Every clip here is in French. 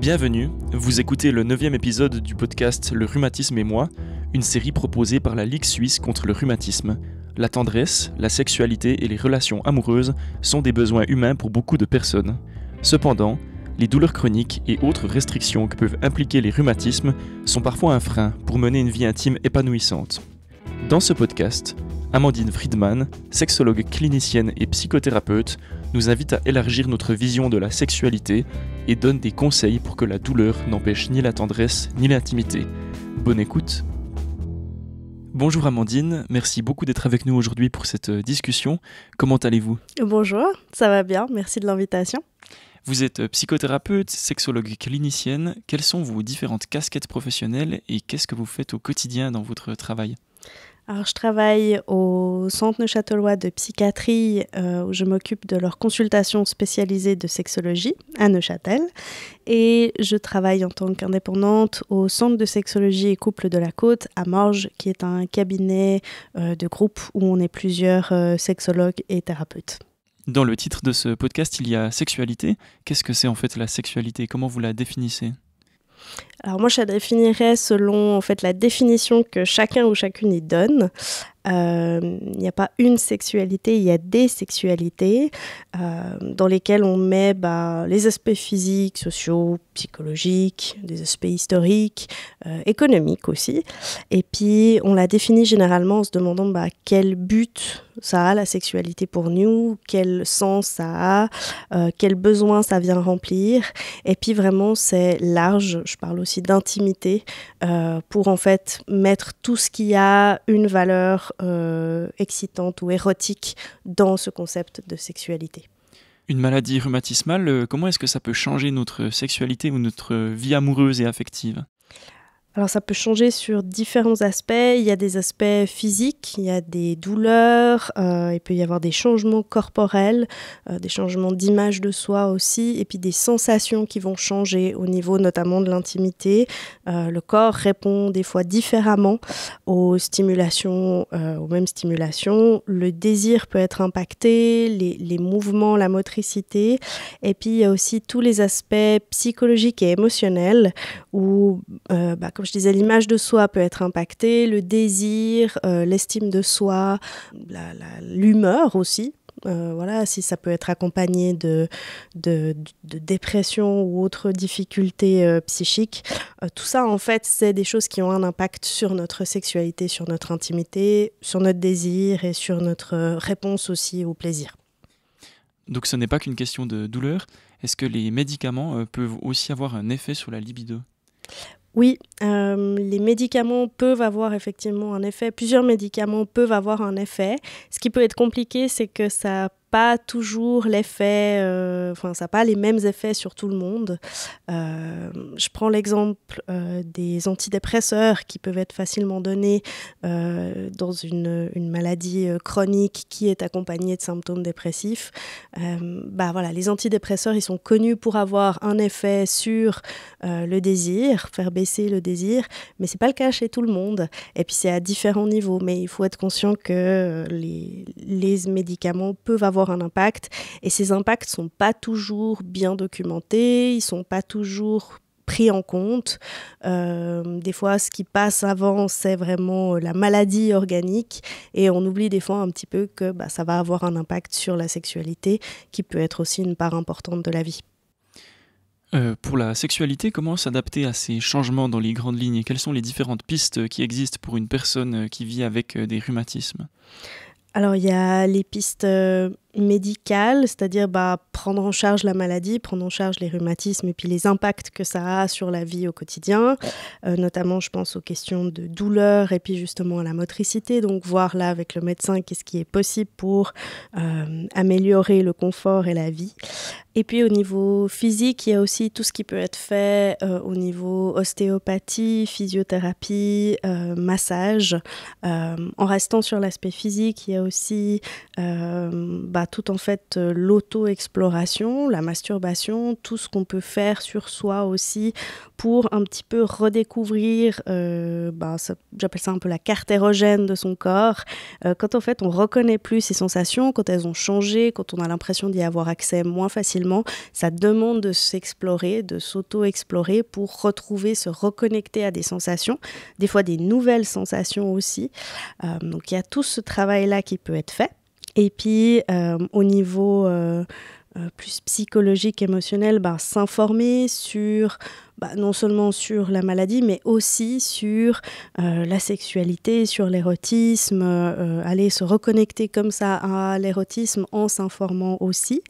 Bienvenue, vous écoutez le 9e épisode du podcast Le rhumatisme et moi, une série proposée par la Ligue suisse contre le rhumatisme. La tendresse, la sexualité et les relations amoureuses sont des besoins humains pour beaucoup de personnes. Cependant, les douleurs chroniques et autres restrictions que peuvent impliquer les rhumatismes sont parfois un frein pour mener une vie intime épanouissante. Dans ce podcast, Amandine Friedman, sexologue clinicienne et psychothérapeute, nous invite à élargir notre vision de la sexualité et donne des conseils pour que la douleur n'empêche ni la tendresse ni l'intimité. Bonne écoute. Bonjour Amandine, merci beaucoup d'être avec nous aujourd'hui pour cette discussion. Comment allez-vous ? Bonjour, ça va bien, merci de l'invitation. Vous êtes psychothérapeute, sexologue clinicienne. Quelles sont vos différentes casquettes professionnelles et qu'est-ce que vous faites au quotidien dans votre travail ? Alors, je travaille au Centre neuchâtelois de psychiatrie où je m'occupe de leur consultation spécialisée de sexologie à Neuchâtel. Et je travaille en tant qu'indépendante au Centre de sexologie et couple de la Côte à Morges, qui est un cabinet de groupe où on est plusieurs sexologues et thérapeutes. Dans le titre de ce podcast, il y a sexualité. Qu'est-ce que c'est en fait la sexualité ? Comment vous la définissez ? Alors moi, je la définirais selon en fait, la définition que chacun ou chacune y donne. Il n'y a pas une sexualité, il y a des sexualités dans lesquelles on met les aspects physiques, sociaux, psychologiques, des aspects historiques, économiques aussi. Et puis, on la définit généralement en se demandant quel but ça a la sexualité pour nous, quel sens ça a, quel besoin ça vient remplir. Et puis vraiment, c'est large. Je parle aussi d'intimité pour en fait mettre tout ce qui a une valeur excitante ou érotique dans ce concept de sexualité. Une maladie rhumatismale, comment est-ce que ça peut changer notre sexualité ou notre vie amoureuse et affective ? Alors ça peut changer sur différents aspects. Il y a des aspects physiques, il y a des douleurs, il peut y avoir des changements corporels, des changements d'image de soi aussi, et puis des sensations qui vont changer au niveau notamment de l'intimité. Le corps répond des fois différemment aux stimulations, aux mêmes stimulations. Le désir peut être impacté, les mouvements, la motricité, et puis il y a aussi tous les aspects psychologiques et émotionnels où, comme je disais, l'image de soi peut être impactée, le désir, l'estime de soi, l'humeur aussi. Si ça peut être accompagné de dépression ou autres difficultés psychiques. Tout ça, en fait, c'est des choses qui ont un impact sur notre sexualité, sur notre intimité, sur notre désir et sur notre réponse aussi au plaisir. Donc ce n'est pas qu'une question de douleur. Est-ce que les médicaments peuvent aussi avoir un effet sur la libido ? Oui, les médicaments peuvent avoir effectivement un effet. Plusieurs médicaments peuvent avoir un effet. Ce qui peut être compliqué, c'est que ça n'a pas toujours l'effet, ça n'a pas les mêmes effets sur tout le monde. Je prends l'exemple des antidépresseurs qui peuvent être facilement donnés dans une maladie chronique qui est accompagnée de symptômes dépressifs. Les antidépresseurs, ils sont connus pour avoir un effet sur le désir, faire baisser le désir, mais c'est pas le cas chez tout le monde. Et puis c'est à différents niveaux, mais il faut être conscient que les médicaments peuvent avoir un impact, et ces impacts sont pas toujours bien documentés, ils sont pas toujours pris en compte. Des fois, ce qui passe avant, c'est vraiment la maladie organique, et on oublie des fois un petit peu que ça va avoir un impact sur la sexualité, qui peut être aussi une part importante de la vie. Pour la sexualité, comment s'adapter à ces changements dans les grandes lignes ? Quelles sont les différentes pistes qui existent pour une personne qui vit avec des rhumatismes ? Alors, il y a les pistes médicales, c'est-à-dire prendre en charge la maladie, prendre en charge les rhumatismes et puis les impacts que ça a sur la vie au quotidien. Notamment, je pense aux questions de douleur et puis justement à la motricité. Donc, voir là avec le médecin qu'est-ce qui est possible pour améliorer le confort et la vie. Et puis au niveau physique, il y a aussi tout ce qui peut être fait au niveau ostéopathie, physiothérapie, massage. En restant sur l'aspect physique, il y a aussi tout en fait l'auto-exploration, la masturbation, tout ce qu'on peut faire sur soi aussi pour un petit peu redécouvrir, j'appelle ça un peu la carte érogène de son corps. Quand en fait on reconnaît plus ses sensations, quand elles ont changé, quand on a l'impression d'y avoir accès moins facilement, ça demande de s'explorer, de s'auto-explorer pour retrouver, se reconnecter à des sensations, des fois des nouvelles sensations aussi. Donc il y a tout ce travail-là qui peut être fait. Et puis au niveau plus psychologique, émotionnel, s'informer sur non seulement sur la maladie, mais aussi sur la sexualité, sur l'érotisme, aller se reconnecter comme ça à l'érotisme en s'informant aussi,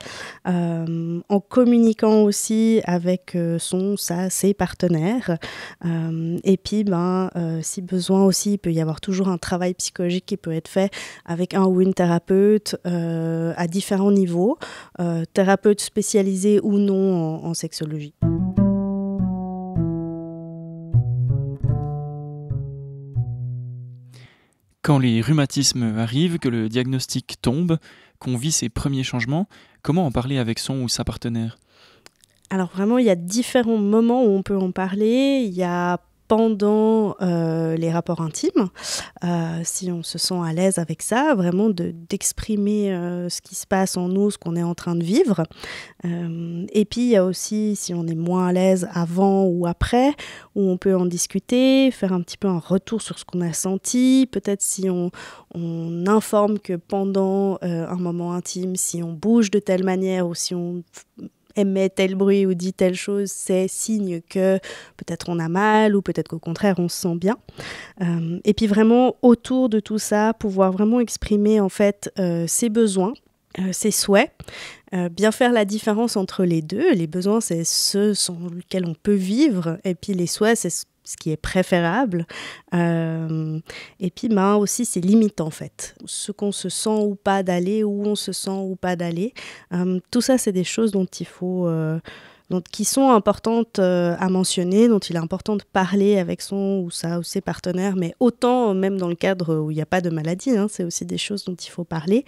en communiquant aussi avec ses partenaires. Et puis, si besoin aussi, il peut y avoir toujours un travail psychologique qui peut être fait avec un ou une thérapeute à différents niveaux, thérapeute spécialisé ou non en sexologie. Quand les rhumatismes arrivent, que le diagnostic tombe, qu'on vit ses premiers changements, comment en parler avec son ou sa partenaire ? Alors vraiment, il y a différents moments où on peut en parler. Il y a pendant les rapports intimes, si on se sent à l'aise avec ça, vraiment d'exprimer ce qui se passe en nous, ce qu'on est en train de vivre. Et puis il y a aussi, si on est moins à l'aise avant ou après, où on peut en discuter, faire un petit peu un retour sur ce qu'on a senti, peut-être si on informe que pendant un moment intime, si on bouge de telle manière ou si on émet tel bruit ou dit telle chose, c'est signe que peut-être on a mal ou peut-être qu'au contraire on se sent bien. Et puis vraiment autour de tout ça, pouvoir vraiment exprimer en fait ses besoins, ses souhaits, bien faire la différence entre les deux. Les besoins, c'est ceux sans lesquels on peut vivre, et puis les souhaits, c'est ce qui est préférable. Et puis aussi ses limites en fait, ce qu'on se sent ou pas d'aller, où on se sent ou pas d'aller. Tout ça, c'est des choses dont il faut... qui sont importantes à mentionner, dont il est important de parler avec son ou ses partenaires, mais autant même dans le cadre où il n'y a pas de maladie, c'est aussi des choses dont il faut parler,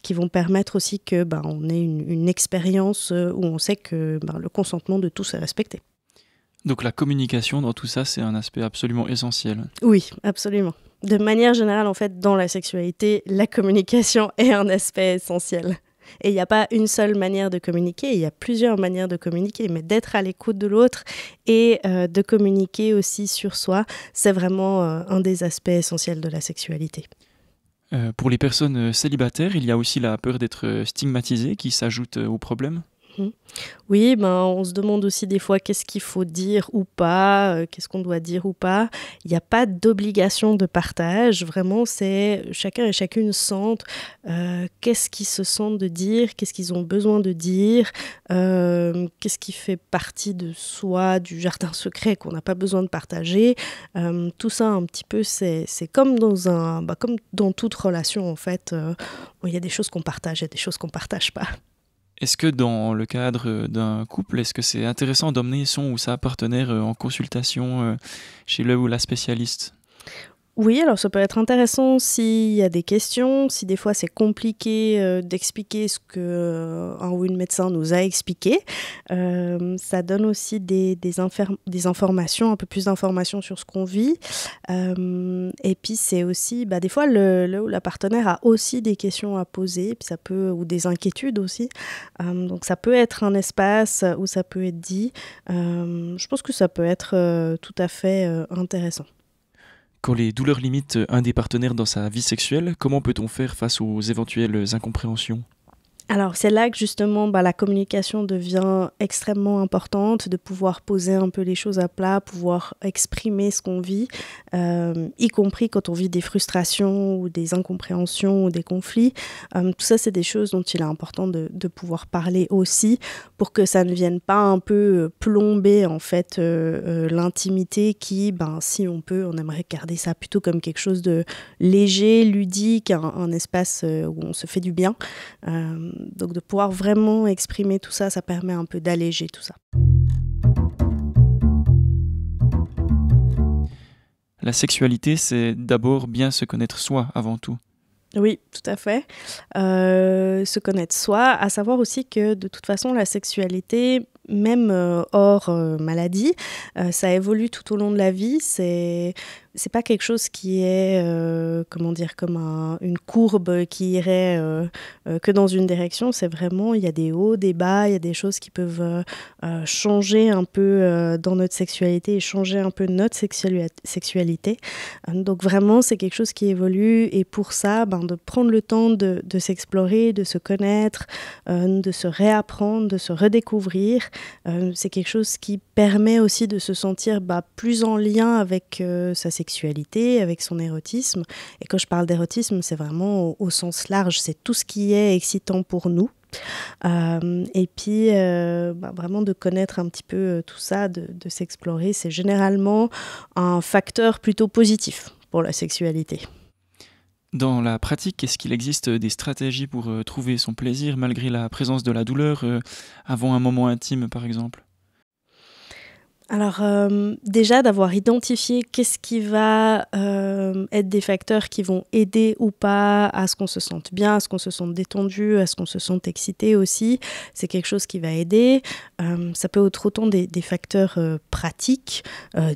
qui vont permettre aussi que on ait une expérience où on sait que le consentement de tous est respecté. Donc la communication dans tout ça, c'est un aspect absolument essentiel. Oui, absolument. De manière générale, en fait, dans la sexualité, la communication est un aspect essentiel. Et il n'y a pas une seule manière de communiquer, il y a plusieurs manières de communiquer, mais d'être à l'écoute de l'autre et de communiquer aussi sur soi, c'est vraiment un des aspects essentiels de la sexualité. Pour les personnes célibataires, il y a aussi la peur d'être stigmatisée qui s'ajoute au problème. Oui, on se demande aussi des fois qu'est-ce qu'il faut dire ou pas, qu'est-ce qu'on doit dire ou pas. Il n'y a pas d'obligation de partage, vraiment c'est chacun et chacune sentent qu'est-ce qu'ils se sentent de dire, qu'est-ce qu'ils ont besoin de dire, qu'est-ce qui fait partie de soi, du jardin secret qu'on n'a pas besoin de partager. Tout ça un petit peu, c'est comme comme dans toute relation en fait, il y a des choses qu'on partage et des choses qu'on ne partage pas. Est-ce que dans le cadre d'un couple, est-ce que c'est intéressant d'emmener son ou sa partenaire en consultation chez le ou la spécialiste ? Oui, alors ça peut être intéressant s'il y a des questions, si des fois c'est compliqué d'expliquer ce qu'un ou une médecin nous a expliqué. Ça donne aussi des informations, un peu plus d'informations sur ce qu'on vit. Et puis c'est aussi, des fois le ou la partenaire a aussi des questions à poser, puis ou des inquiétudes aussi. Donc ça peut être un espace où ça peut être dit. Je pense que ça peut être tout à fait intéressant. Quand les douleurs limitent un des partenaires dans sa vie sexuelle, comment peut-on faire face aux éventuelles incompréhensions ? Alors c'est là que justement la communication devient extrêmement importante, de pouvoir poser un peu les choses à plat, pouvoir exprimer ce qu'on vit, y compris quand on vit des frustrations ou des incompréhensions ou des conflits. Tout ça, c'est des choses dont il est important de pouvoir parler aussi pour que ça ne vienne pas un peu plomber en fait l'intimité qui, si on peut, on aimerait garder ça plutôt comme quelque chose de léger, ludique, un espace où on se fait du bien. Donc de pouvoir vraiment exprimer tout ça, ça permet un peu d'alléger tout ça. La sexualité, c'est d'abord bien se connaître soi avant tout. Oui, tout à fait. Se connaître soi, à savoir aussi que de toute façon, la sexualité, même hors maladie, ça évolue tout au long de la vie. C'est pas quelque chose qui est, comment dire, comme une courbe qui irait que dans une direction. C'est vraiment, il y a des hauts, des bas, il y a des choses qui peuvent changer un peu dans notre sexualité et changer un peu notre sexualité. Donc vraiment, c'est quelque chose qui évolue et pour ça, de prendre le temps de s'explorer, de se connaître, de se réapprendre, de se redécouvrir, c'est quelque chose qui permet aussi de se sentir plus en lien avec sa sexualité, avec son érotisme. Et quand je parle d'érotisme, c'est vraiment au sens large, c'est tout ce qui est excitant pour nous. Et puis vraiment de connaître un petit peu tout ça, de s'explorer, c'est généralement un facteur plutôt positif pour la sexualité. Dans la pratique, est-ce qu'il existe des stratégies pour trouver son plaisir malgré la présence de la douleur avant un moment intime, par exemple ? Alors déjà d'avoir identifié qu'est-ce qui va être des facteurs qui vont aider ou pas à ce qu'on se sente bien, à ce qu'on se sente détendu, à ce qu'on se sente excité aussi, c'est quelque chose qui va aider. Ça peut être autant des facteurs pratiques,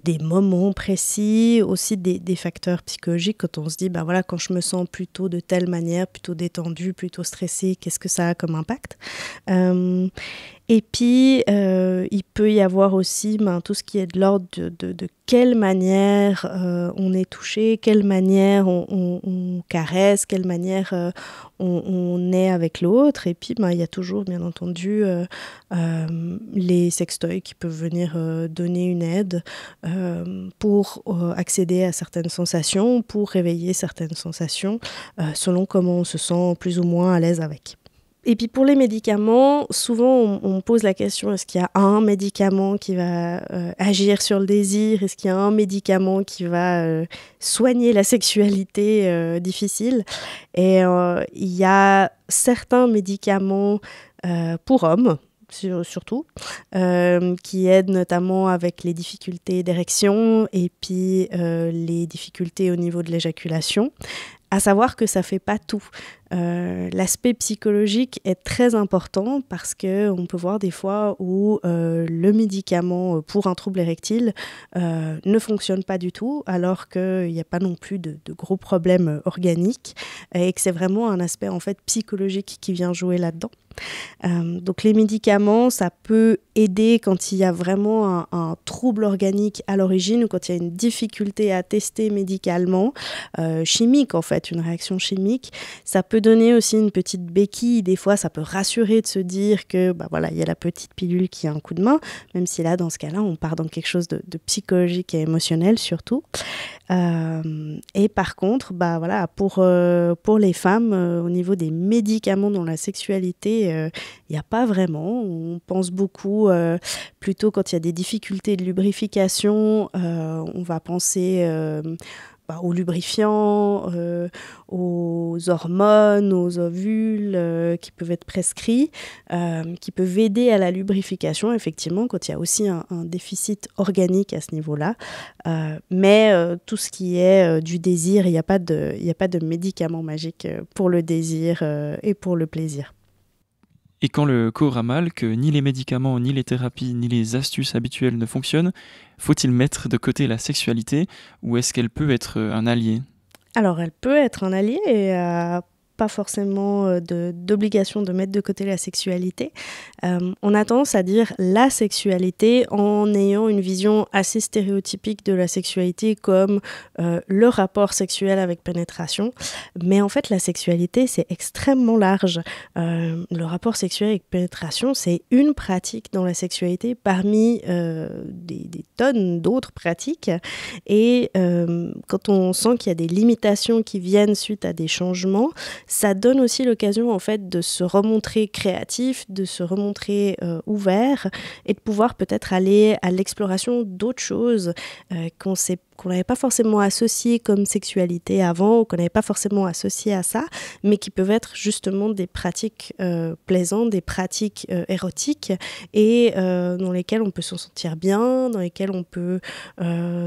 des moments précis, aussi des facteurs psychologiques quand on se dit quand je me sens plutôt de telle manière, plutôt détendu, plutôt stressé, qu'est-ce que ça a comme impact. Et puis, il peut y avoir aussi tout ce qui est de l'ordre de quelle manière on est touché, quelle manière on caresse, quelle manière on est avec l'autre. Et puis, il y a toujours, bien entendu, les sextoys qui peuvent venir donner une aide pour accéder à certaines sensations, pour réveiller certaines sensations, selon comment on se sent plus ou moins à l'aise avec. Et puis pour les médicaments, souvent on pose la question, est-ce qu'il y a un médicament qui va agir sur le désir? Est-ce qu'il y a un médicament qui va soigner la sexualité difficile? Et il y a certains médicaments pour hommes, surtout, qui aident notamment avec les difficultés d'érection et puis les difficultés au niveau de l'éjaculation. À savoir que ça ne fait pas tout. L'aspect psychologique est très important parce qu'on peut voir des fois où le médicament pour un trouble érectile ne fonctionne pas du tout, alors qu'il n'y a pas non plus de gros problèmes organiques et que c'est vraiment un aspect en fait psychologique qui vient jouer là-dedans. Donc les médicaments, ça peut aider quand il y a vraiment un trouble organique à l'origine ou quand il y a une difficulté à tester médicalement, chimique en fait, une réaction chimique. Ça peut donner aussi une petite béquille, des fois ça peut rassurer de se dire que il y a la petite pilule qui a un coup de main, même si là dans ce cas-là on part dans quelque chose de psychologique et émotionnel surtout. Et par contre, pour les femmes, au niveau des médicaments dans la sexualité, il n'y a pas vraiment. On pense beaucoup, plutôt quand il y a des difficultés de lubrification, on va penser aux lubrifiants, aux hormones, aux ovules qui peuvent être prescrits, qui peuvent aider à la lubrification, effectivement, quand il y a aussi un déficit organique à ce niveau-là. Mais tout ce qui est du désir, il n'y a pas de médicament magique pour le désir et pour le plaisir. Et quand le corps a mal, que ni les médicaments, ni les thérapies, ni les astuces habituelles ne fonctionnent, faut-il mettre de côté la sexualité ou est-ce qu'elle peut être un allié ? Alors, elle peut être un allié et pas forcément d'obligation de mettre de côté la sexualité. On a tendance à dire la sexualité en ayant une vision assez stéréotypique de la sexualité comme le rapport sexuel avec pénétration. Mais en fait, la sexualité, c'est extrêmement large. Le rapport sexuel avec pénétration, c'est une pratique dans la sexualité parmi des tonnes d'autres pratiques. Et quand on sent qu'il y a des limitations qui viennent suite à des changements, ça donne aussi l'occasion en fait de se remontrer créatif, de se remontrer ouvert et de pouvoir peut-être aller à l'exploration d'autres choses qu'on qu'on n'avait pas forcément associées comme sexualité avant, ou qu'on n'avait pas forcément associées à ça, mais qui peuvent être justement des pratiques plaisantes, des pratiques érotiques, et dans lesquelles on peut s'en sentir bien, dans lesquelles on peut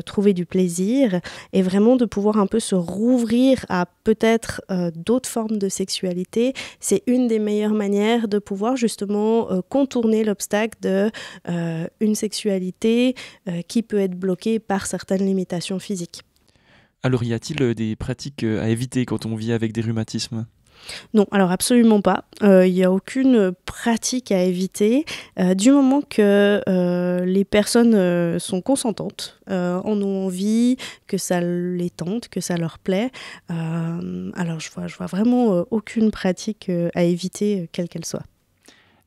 trouver du plaisir, et vraiment de pouvoir un peu se rouvrir à peut-être d'autres formes de sexualité. C'est une des meilleures manières de pouvoir justement contourner l'obstacle de une sexualité qui peut être bloquée par certaines limitations physiques. Alors y a-t-il des pratiques à éviter quand on vit avec des rhumatismes ? Non, alors absolument pas. Il n'y a aucune pratique à éviter du moment que les personnes sont consentantes, en ont envie, que ça les tente, que ça leur plaît. Alors je vois vraiment aucune pratique à éviter, quelle qu'elle soit.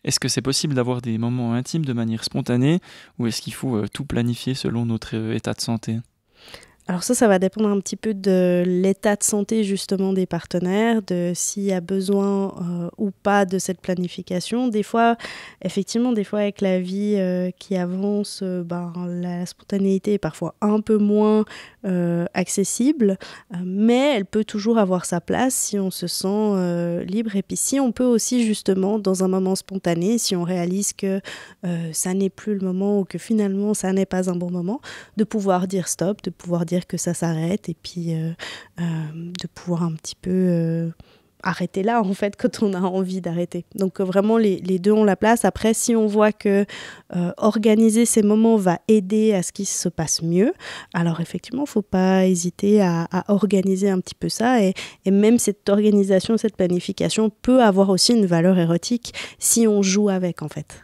Est-ce que c'est possible d'avoir des moments intimes de manière spontanée ou est-ce qu'il faut tout planifier selon notre état de santé ? Alors ça va dépendre un petit peu de l'état de santé justement des partenaires, de s'il y a besoin ou pas de cette planification. Des fois avec la vie qui avance, la spontanéité est parfois un peu moins accessible, mais elle peut toujours avoir sa place si on se sent libre. Et puis si on peut aussi justement, dans un moment spontané, si on réalise que ça n'est plus le moment ou que finalement ça n'est pas un bon moment, de pouvoir dire stop, de pouvoir dire que ça s'arrête et puis de pouvoir un petit peu arrêter là en fait quand on a envie d'arrêter. Donc vraiment les deux ont la place. Après si on voit que organiser ces moments va aider à ce qu'il se passe mieux, alors effectivement il ne faut pas hésiter à organiser un petit peu ça et même cette organisation, cette planification peut avoir aussi une valeur érotique si on joue avec en fait.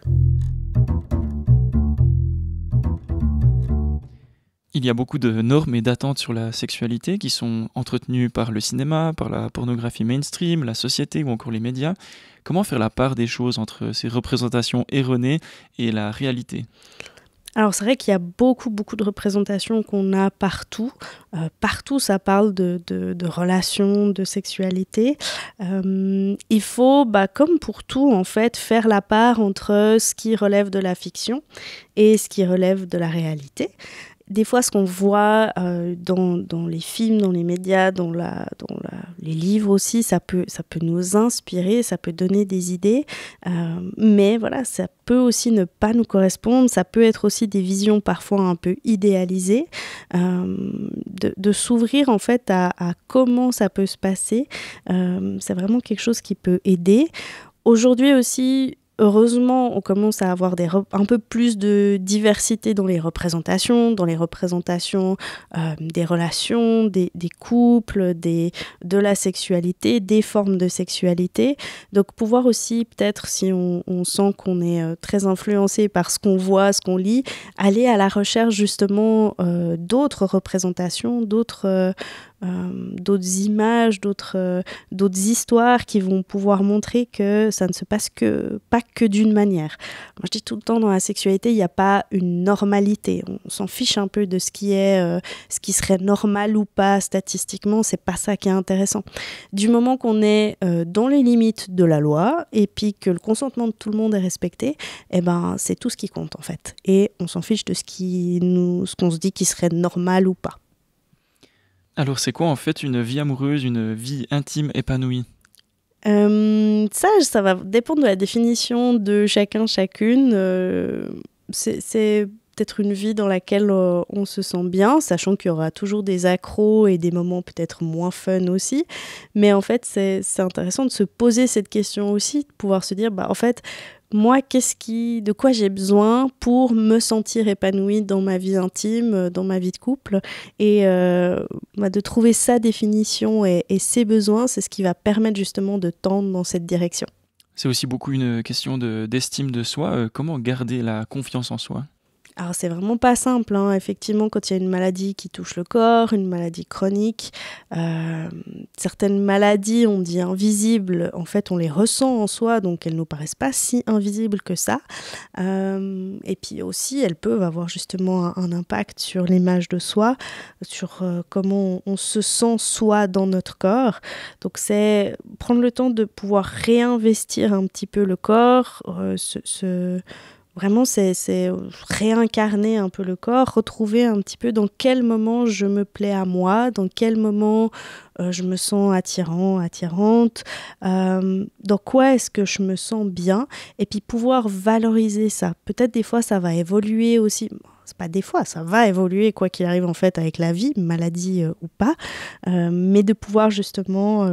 Il y a beaucoup de normes et d'attentes sur la sexualité qui sont entretenues par le cinéma, par la pornographie mainstream, la société ou encore les médias. Comment faire la part des choses entre ces représentations erronées et la réalité ? Alors c'est vrai qu'il y a beaucoup de représentations qu'on a partout. Partout ça parle de relations, de sexualité. Il faut, comme pour tout en fait, faire la part entre ce qui relève de la fiction et ce qui relève de la réalité. Des fois, ce qu'on voit dans les films, dans les médias, les livres aussi, ça peut nous inspirer, ça peut donner des idées. Mais voilà, ça peut aussi ne pas nous correspondre. Ça peut être aussi des visions parfois un peu idéalisées. De s'ouvrir en fait à comment ça peut se passer, c'est vraiment quelque chose qui peut aider. Aujourd'hui aussi, heureusement, on commence à avoir un peu plus de diversité dans les représentations des relations, des couples, de la sexualité, des formes de sexualité. Donc pouvoir aussi, peut-être si on sent qu'on est très influencé par ce qu'on voit, ce qu'on lit, aller à la recherche justement d'autres représentations, d'autres images, d'autres histoires qui vont pouvoir montrer que ça ne se passe pas que d'une manière. Moi, je dis tout le temps, dans la sexualité, il n'y a pas une normalité. On s'en fiche un peu de ce qui serait normal ou pas statistiquement. C'est pas ça qui est intéressant. Du moment qu'on est dans les limites de la loi et puis que le consentement de tout le monde est respecté, c'est tout ce qui compte en fait. Et on s'en fiche de ce qu'on se dit qui serait normal ou pas. Alors c'est quoi en fait une vie amoureuse, une vie intime épanouie ? Ça va dépendre de la définition de chacune. C'est peut-être une vie dans laquelle on se sent bien, sachant qu'il y aura toujours des accros et des moments peut-être moins fun aussi. Mais en fait, c'est intéressant de se poser cette question aussi, de pouvoir se dire, en fait, moi, de quoi j'ai besoin pour me sentir épanouie dans ma vie intime, dans ma vie de couple, et de trouver sa définition et ses besoins, c'est ce qui va permettre justement de tendre dans cette direction. C'est aussi beaucoup une question d'estime de soi. Comment garder la confiance en soi ? Alors c'est vraiment pas simple, hein. Effectivement, quand il y a une maladie qui touche le corps, une maladie chronique, certaines maladies, on dit invisibles, en fait on les ressent en soi, donc elles ne nous paraissent pas si invisibles que ça. Et puis aussi, elles peuvent avoir justement un impact sur l'image de soi, sur comment on se sent soi dans notre corps. Donc c'est prendre le temps de pouvoir réinvestir un petit peu le corps, Vraiment, c'est réincarner un peu le corps, retrouver un petit peu dans quel moment je me plais à moi, dans quel moment je me sens attirant, attirante, dans quoi est-ce que je me sens bien, et puis pouvoir valoriser ça. Peut-être des fois, ça va évoluer aussi. C'est pas des fois, ça va évoluer quoi qu'il arrive en fait avec la vie, maladie ou pas, mais de pouvoir justement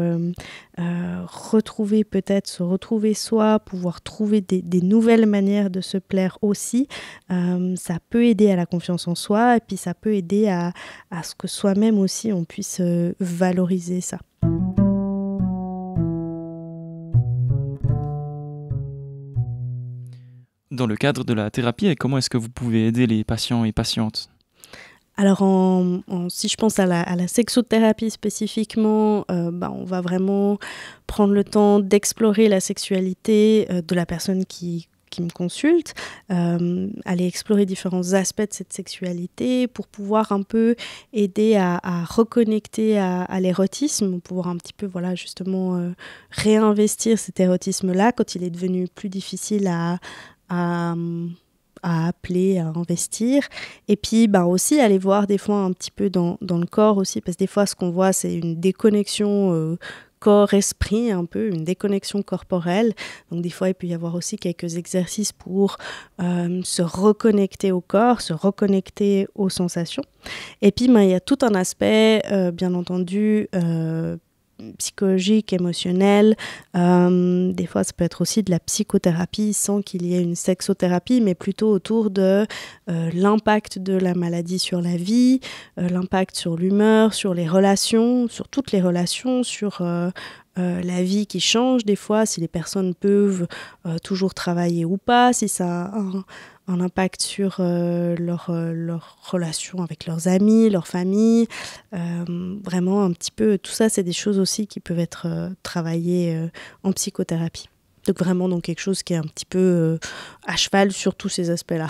retrouver peut-être, se retrouver soi, pouvoir trouver des nouvelles manières de se plaire aussi, ça peut aider à la confiance en soi et puis ça peut aider à ce que soi-même aussi on puisse valoriser ça. Dans le cadre de la thérapie, comment est-ce que vous pouvez aider les patients et patientes ? Alors, si je pense à la sexothérapie spécifiquement, on va vraiment prendre le temps d'explorer la sexualité de la personne qui me consulte, aller explorer différents aspects de cette sexualité pour pouvoir un peu aider à reconnecter à l'érotisme, pouvoir un petit peu, voilà, justement réinvestir cet érotisme-là quand il est devenu plus difficile à appeler, à investir. Et puis aussi aller voir des fois un petit peu dans le corps aussi, parce que des fois ce qu'on voit c'est une déconnexion corps-esprit, un peu une déconnexion corporelle. Donc des fois il peut y avoir aussi quelques exercices pour se reconnecter au corps, se reconnecter aux sensations. Et puis il y a tout un aspect bien entendu psychologique, émotionnel. Des fois, ça peut être aussi de la psychothérapie sans qu'il y ait une sexothérapie, mais plutôt autour de l'impact de la maladie sur la vie, l'impact sur l'humeur, sur les relations, sur toutes les relations, sur la vie qui change des fois, si les personnes peuvent toujours travailler ou pas, si ça a un impact sur leur relation avec leurs amis, leur famille. Vraiment un petit peu, tout ça c'est des choses aussi qui peuvent être travaillées en psychothérapie. Donc vraiment donc quelque chose qui est un petit peu à cheval sur tous ces aspects-là.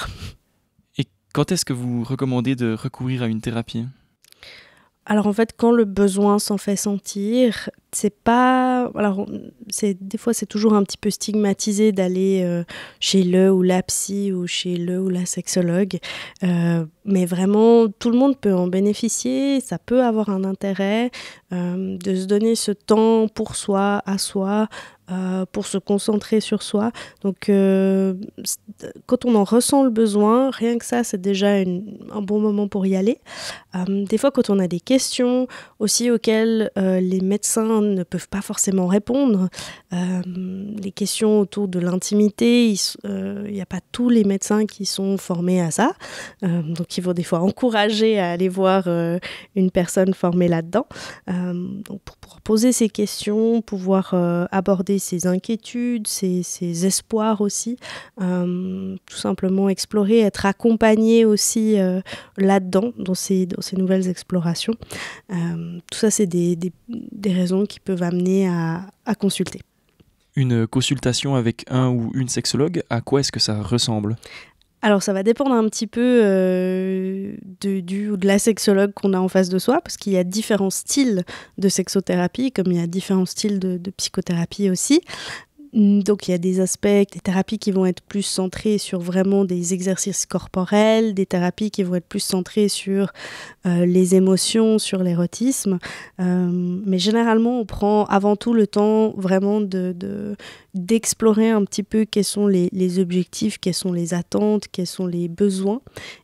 Et quand est-ce que vous recommandez de recourir à une thérapie ? Alors en fait, quand le besoin s'en fait sentir, c'est pas... Alors, des fois, c'est toujours un petit peu stigmatisé d'aller chez le ou la psy ou chez le ou la sexologue. Mais vraiment, tout le monde peut en bénéficier. Ça peut avoir un intérêt de se donner ce temps pour soi, à soi, pour se concentrer sur soi. Donc, quand on en ressent le besoin, rien que ça, c'est déjà un bon moment pour y aller. Des fois, quand on a des questions aussi auxquelles les médecins ne peuvent pas forcément répondre, les questions autour de l'intimité, il n'y a pas tous les médecins qui sont formés à ça. Donc, il faut des fois encourager à aller voir une personne formée là-dedans. Donc, pour pouvoir poser ces questions, pouvoir aborder ses inquiétudes, ses espoirs aussi, tout simplement explorer, être accompagné aussi là-dedans, dans ces nouvelles explorations. Tout ça, c'est des raisons qui peuvent amener à consulter. Une consultation avec un ou une sexologue, à quoi est-ce que ça ressemble ? Alors, ça va dépendre un petit peu de la sexologue qu'on a en face de soi, parce qu'il y a différents styles de sexothérapie, comme il y a différents styles de psychothérapie aussi. Donc il y a des aspects, des thérapies qui vont être plus centrées sur vraiment des exercices corporels, des thérapies qui vont être plus centrées sur les émotions, sur l'érotisme. Mais généralement, on prend avant tout le temps vraiment d'explorer un petit peu quels sont les objectifs, quelles sont les attentes, quels sont les besoins.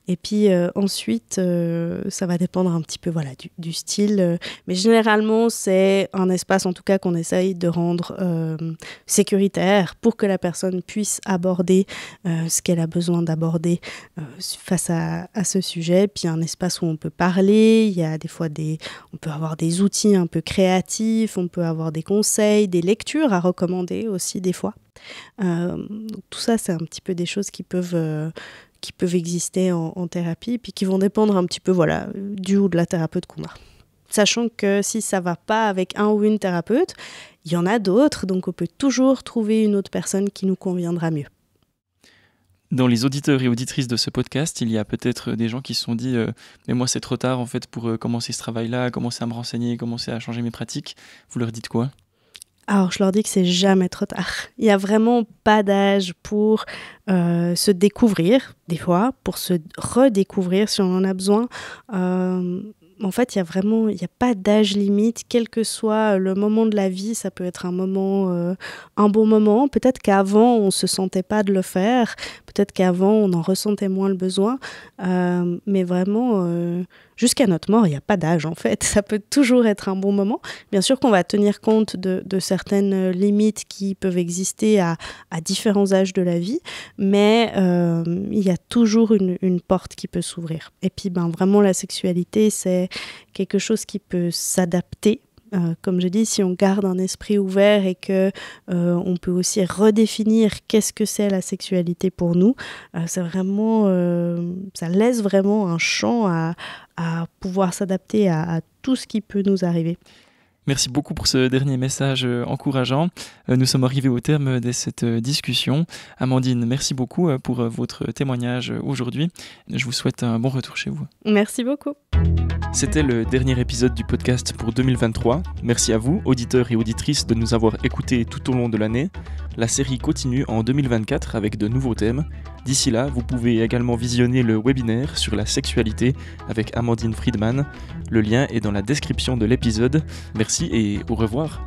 Et puis ensuite, ça va dépendre un petit peu du style. Mais généralement, c'est un espace en tout cas qu'on essaye de rendre sécuritaire pour que la personne puisse aborder ce qu'elle a besoin d'aborder face à ce sujet. Puis un espace où on peut parler, il y a des fois on peut avoir des outils un peu créatifs, on peut avoir des conseils, des lectures à recommander aussi des fois. Tout ça, c'est un petit peu des choses qui peuvent exister en thérapie, puis qui vont dépendre un petit peu du ou de la thérapeute qu'on a. Sachant que si ça ne va pas avec un ou une thérapeute, il y en a d'autres, donc on peut toujours trouver une autre personne qui nous conviendra mieux. Dans les auditeurs et auditrices de ce podcast, il y a peut-être des gens qui se sont dit mais moi c'est trop tard en fait pour commencer ce travail-là, commencer à me renseigner, commencer à changer mes pratiques. Vous leur dites quoi ? Alors, je leur dis que c'est jamais trop tard. Il n'y a vraiment pas d'âge pour se découvrir, des fois, pour se redécouvrir si on en a besoin. En fait, il n'y a pas d'âge limite, quel que soit le moment de la vie. Ça peut être un bon moment. Peut-être qu'avant, on ne se sentait pas de le faire. Peut-être qu'avant, on en ressentait moins le besoin. Mais vraiment, jusqu'à notre mort, il n'y a pas d'âge, en fait. Ça peut toujours être un bon moment. Bien sûr qu'on va tenir compte de certaines limites qui peuvent exister à différents âges de la vie, mais il y a toujours une porte qui peut s'ouvrir. Et puis, vraiment, la sexualité, c'est quelque chose qui peut s'adapter. Comme je dis, si on garde un esprit ouvert et que on peut aussi redéfinir qu'est-ce que c'est la sexualité pour nous, c'est vraiment, ça laisse vraiment un champ à pouvoir s'adapter à tout ce qui peut nous arriver. Merci beaucoup pour ce dernier message encourageant. Nous sommes arrivés au terme de cette discussion. Amandine, merci beaucoup pour votre témoignage aujourd'hui. Je vous souhaite un bon retour chez vous. Merci beaucoup. C'était le dernier épisode du podcast pour 2023. Merci à vous, auditeurs et auditrices, de nous avoir écoutés tout au long de l'année. La série continue en 2024 avec de nouveaux thèmes. D'ici là, vous pouvez également visionner le webinaire sur la sexualité avec Amandine Friedman. Le lien est dans la description de l'épisode. Merci et au revoir.